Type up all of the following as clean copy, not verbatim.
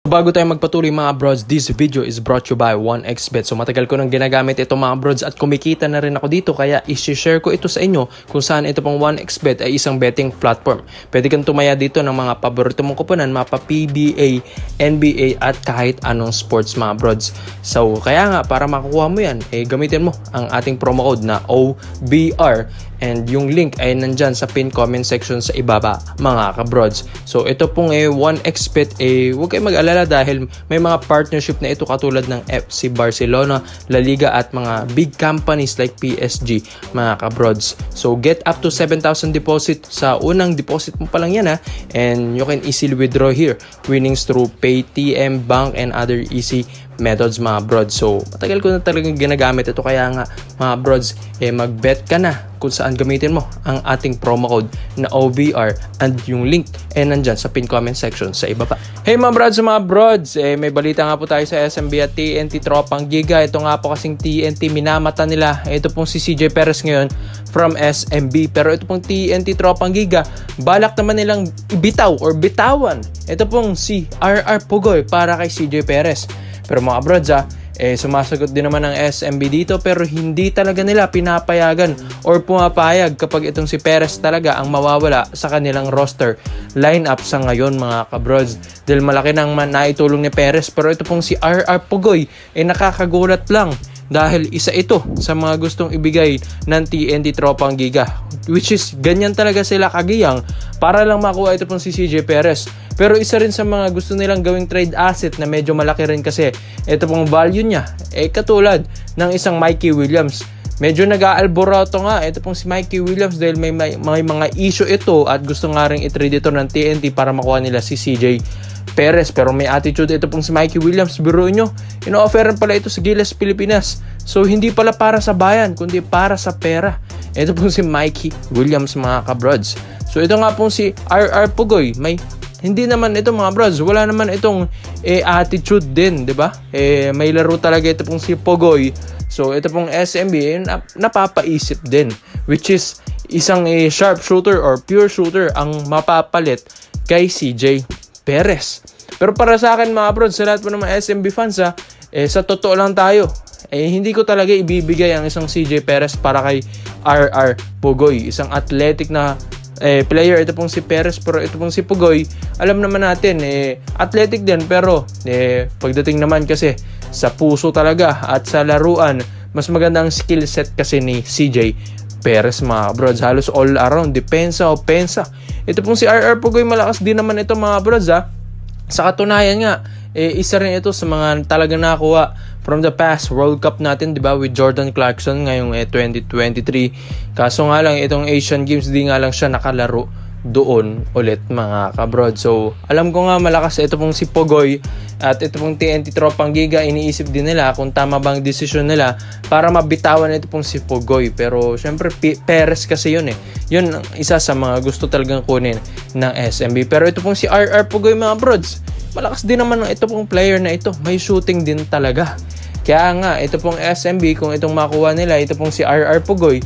Bago tayo magpatuloy mga brods, this video is brought to you by 1xBet. So matagal ko nang ginagamit ito mga brods at kumikita na rin ako dito, kaya i-share ko ito sa inyo kung saan ito pong 1xBet ay isang betting platform. Pwede kang tumaya dito ng mga paborito mong kuponan, mapa PBA, NBA at kahit anong sports mga brods. So kaya nga para makukuha mo yan, gamitin mo ang ating promo code na OBR. And yung link ay nandyan sa pin comment section sa ibaba mga kabrods. So ito pong 1xBet, huwag kayong mag-alala dahil may mga partnership na ito katulad ng FC Barcelona, La Liga at mga big companies like PSG mga kabrods. So get up to 7,000 deposit sa unang deposit mo pa lang yan and you can easily withdraw here. Winnings through Paytm, bank and other easy methods mga brods. So matagal ko na talagang ginagamit ito, kaya nga mga brods mag-bet ka na kung saan gamitin mo ang ating promo code na OVR, and yung link nandyan sa pin comment section sa ibaba. Hey mga brods, may balita nga po tayo sa SMB at TNT Tropang Giga. Ito nga po kasing TNT, minamata nila. Ito pong si CJ Perez ngayon from SMB, pero ito pong TNT Tropang Giga, balak naman nilang bitaw or bitawan ito pong si RR Pugoy para kay CJ Perez. Pero mga brods sumasagot din naman ng SMB dito, pero hindi talaga nila pinapayagan or pumapayag kapag itong si Perez talaga ang mawawala sa kanilang roster lineup sa ngayon mga kabrods. Dahil malaki nang naitulong ni Perez, pero ito pong si RR Pugoy nakakagulat lang dahil isa ito sa mga gustong ibigay ng TNT Tropang Giga, which is ganyan talaga sila kagiyang para lang makuha ito pong si CJ Perez. Pero isa rin sa mga gusto nilang gawing trade asset na medyo malaki rin kasi ito pong value niya katulad ng isang Mikey Williams. Medyo nag-aalboroto nga ito pong si Mikey Williams dahil may mga issue ito at gusto nga rin i-trade ito ng TNT para makuha nila si CJ Perez. Pero may attitude ito pong si Mikey Williams. Biruin nyo, ino-offeran pala ito sa Gilas Pilipinas. So hindi pala para sa bayan kundi para sa pera. Ito pong si Mikey Williams mga kabrods. So ito nga pong si RR Pugoy, hindi naman ito mga brods, wala naman itong attitude din, di ba? May laro talaga ito pong si Pugoy. So ito pong SMB napapaisip din, which is isang sharp shooter or pure shooter ang mapapalit kay CJ Perez. Pero para sa akin mga brods, sa lahat po ng mga SMB fans sa totoo lang tayo, hindi ko talaga ibibigay ang isang CJ Perez para kay RR Pugoy. Isang athletic na player ito pong si Perez, pero ito pong si Pugoy, alam naman natin athletic din, pero pagdating naman kasi sa puso talaga at sa laruan, mas maganda ang skill set kasi ni CJ Perez mga brods. Halos all around, depensa, opensa. Ito pong si RR Pugoy, malakas din naman ito mga brods Sa katunayan nga, isa rin ito sa mga talagang nakuha from the past World Cup natin, di ba, with Jordan Clarkson ngayong 2023. Kaso nga lang, itong Asian Games, di nga lang siya nakalaro doon ulit mga kabrod. So, alam ko nga malakas ito pong si Pugoy at ito pong TNT Tropang Giga, iniisip din nila kung tama bang desisyon nila para mabitawan ito pong si Pugoy. Pero, syempre, Perez kasi yun Yun ang isa sa mga gusto talagang kunin ng SMB. Pero ito pong si RR Pugoy mga brods, malakas din naman ito pong player na ito. May shooting din talaga. Kaya nga, ito pong SMB, kung itong makuha nila, ito pong si RR Pugoy,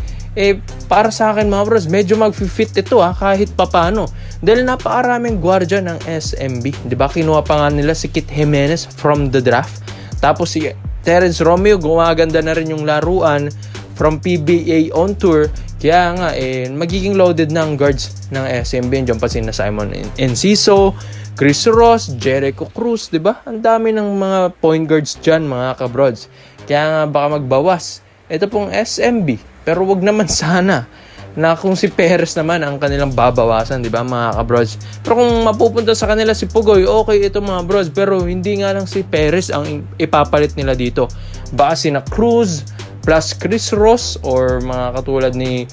para sa akin mga bros, medyo mag-fit ito kahit papano. Dahil napakaraming gwardiya ng SMB. Diba, kinuha pa nga nila si Kit Jimenez from the draft. Tapos si Terence Romeo, gumaganda na rin yung laruan from PBA on tour. Kaya nga, magiging loaded ng guards ng SMB. Diyan pa sina Simon Enciso, Chris Ross, Jericho Cruz, diba? Ang dami ng mga point guards dyan, mga kabrods. Kaya nga baka magbawas ito pong SMB. Pero wag naman sana na kung si Perez naman ang kanilang babawasan, diba mga kabrods? Pero kung mapupunta sa kanila si Pugoy, okay ito mga brods. Pero hindi nga lang si Perez ang ipapalit nila dito. Baka sina Cruz plus Chris Ross or mga katulad ni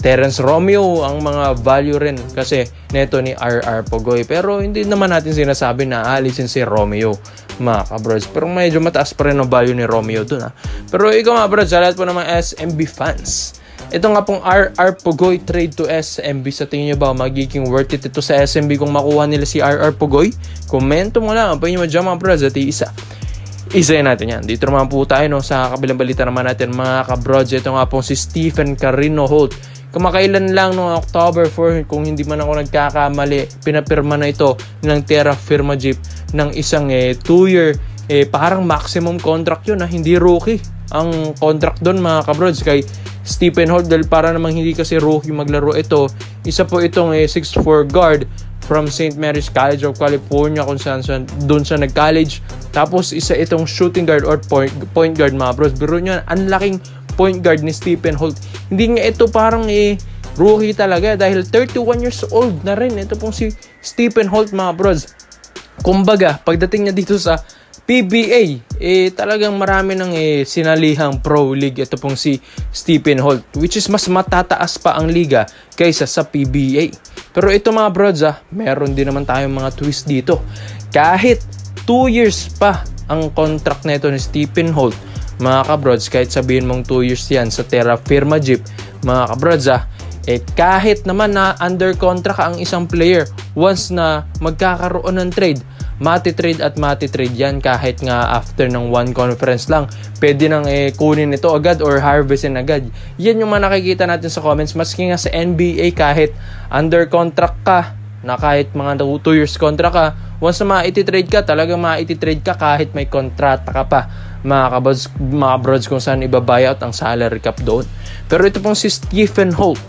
Terence Romeo ang mga value rin kasi neto ni RR Pugoy. Pero hindi naman natin sinasabi na alisin si Romeo mga kabrods. Pero medyo mataas pa rin ang value ni Romeo dun Pero ikaw mga brods, sa lahat po ng mga SMB fans, ito nga pong RR Pugoy trade to SMB, sa tingin nyo ba magiging worth it ito sa SMB kung makuha nila si RR Pugoy? Komento mo lang, pwede nyo madyan mga brods at isa natin yan. Dito naman po tayo sa kabilang balita naman natin mga kabrods. Ito nga pong si Stephen Carino Holt Kamakailan lang noong October 4, kung hindi man ako nagkakamali, pinapirma na ito ng Terra Firma Jeep ng isang 2-year, parang maximum contract yun, hindi rookie ang contract doon mga kabrods kay Stephen Holt, dahil para namang hindi kasi rookie maglaro ito. Isa po itong 6'4 guard from St. Mary's College of California, kung saan doon siya nag-college. Tapos isa itong shooting guard or point guard mga bros. Biro nyo, ang laking point guard ni Stephen Holt. Hindi nga ito parang rookie talaga dahil 31 years old na rin. Ito pong si Stephen Holt mga bros. Kumbaga, pagdating niya dito sa PBA, talagang marami ng sinalihang pro league. Ito pong si Stephen Holt, which is mas matataas pa ang liga kaysa sa PBA. Pero ito mga brods, meron din naman tayong mga twist dito. Kahit 2 years pa ang contract na ito ni Stephen Holt, mga kabrods, kahit sabihin mong 2 years yan sa Terra Firma Jeep, mga kabrods, kahit naman na under contract ang isang player, once na magkakaroon ng trade, mati-trade yan kahit nga after ng one conference lang. Pwede nang kunin ito agad or harvestin agad. Yan yung mga nakikita natin sa comments. Maski nga sa NBA, kahit under contract ka, na kahit mga 2 years contract ka, once na ma-trade ka, talagang ma-trade ka kahit may kontrata ka pa. Mga brods, kung saan iba-buyout ang salary cap doon. Pero ito pong si Stephen Holt,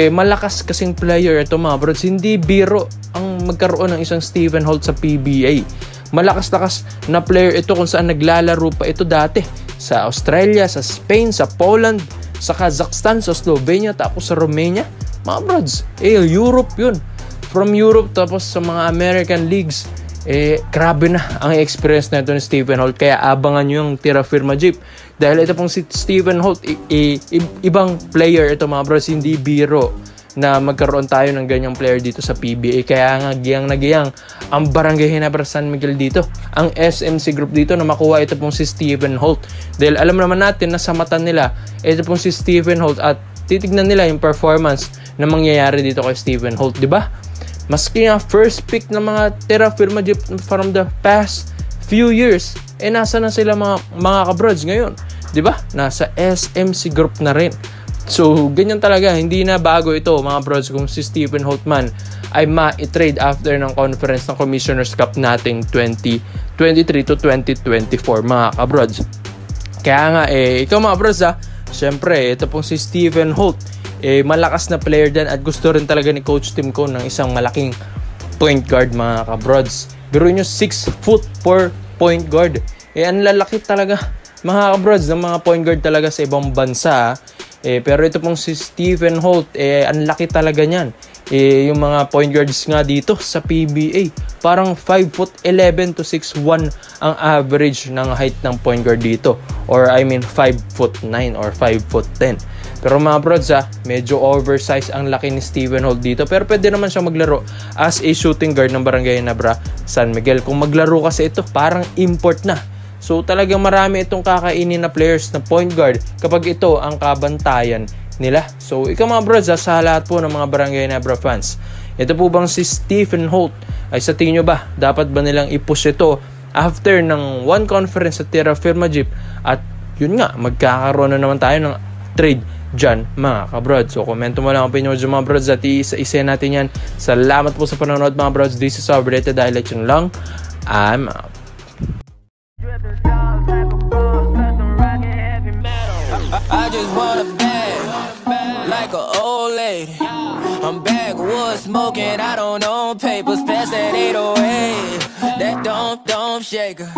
malakas kasing player ito mga brods. Hindi biro ang magkaroon ng isang Stephen Holt sa PBA. Malakas-lakas na player ito kung saan naglalaro pa ito dati sa Australia, sa Spain, sa Poland, sa Kazakhstan, sa Slovenia, tapos sa Romania. Mga brods, Europe yun. From Europe tapos sa mga American leagues, grabe na ang experience na ito ni Stephen Holt. Kaya abangan nyo yung Terra Firma Jeep. Dahil ito pong si Stephen Holt, ibang player ito mga bros. Hindi biro na magkaroon tayo ng ganyang player dito sa PBA. Kaya nga giyang ang Barangay Ginebra San Miguel dito, ang SMC Group dito, na makuha ito pong si Stephen Holt. Dahil alam naman natin na sa mata nila, ito pong si Stephen Holt, at titignan nila yung performance na mangyayari dito kay Stephen Holt, di ba? Maski nga first pick ng mga Terra Firma Jeep from the past few years, nasa na sila mga kabrods ngayon, di ba? Nasa SMC Group na rin. So, ganyan talaga, hindi na bago ito mga brods kung si Stephen Holt man ay ma-trade after ng conference ng Commissioner's Cup nating 2023 to 2024 mga kabrods. Kaya nga, ikaw mga brods syempre, ito pong si Stephen Holt, malakas na player din at gusto rin talaga ni Coach Tim Cone ng isang malaking point guard mga kabrods. Biro nyo 6 foot 4 point guard. Ang lalaki talaga mga kabrods ng mga point guard talaga sa ibang bansa. Pero ito pong si Stephen Holt, ang laki talaga niyan. Yung mga point guards nga dito sa PBA, parang 5'11" to 6'1" ang average ng height ng point guard dito. Or I mean 5'9" or 5'10". Pero mga brods medyo oversized ang laki ni Stephen Holt dito. Pero pwede naman siya maglaro as a shooting guard ng Barangay Ginebra San Miguel. Kung maglaro kasi ito, parang import na. So talagang marami itong kakainin na players na point guard kapag ito ang kabantayan nila. So ikaw mga brods sa lahat po ng mga Barangay Ginebra fans, ito po bang si Stephen Holt ay sa tingin nyo ba dapat ba nilang i-push ito after ng one conference sa Terra Firma Jeep? At yun nga, magkakaroon na naman tayo ng trade dyan mga kabrods. So komento mo lang ang opinion dyan mga brods at isa natin yan. Salamat po sa panonood mga brods. This is our Brete dahil lection lang. I'm out. I just want a bag, like an old lady. I'm backwoods smoking, I don't own papers, pass that 808. That don't shake her.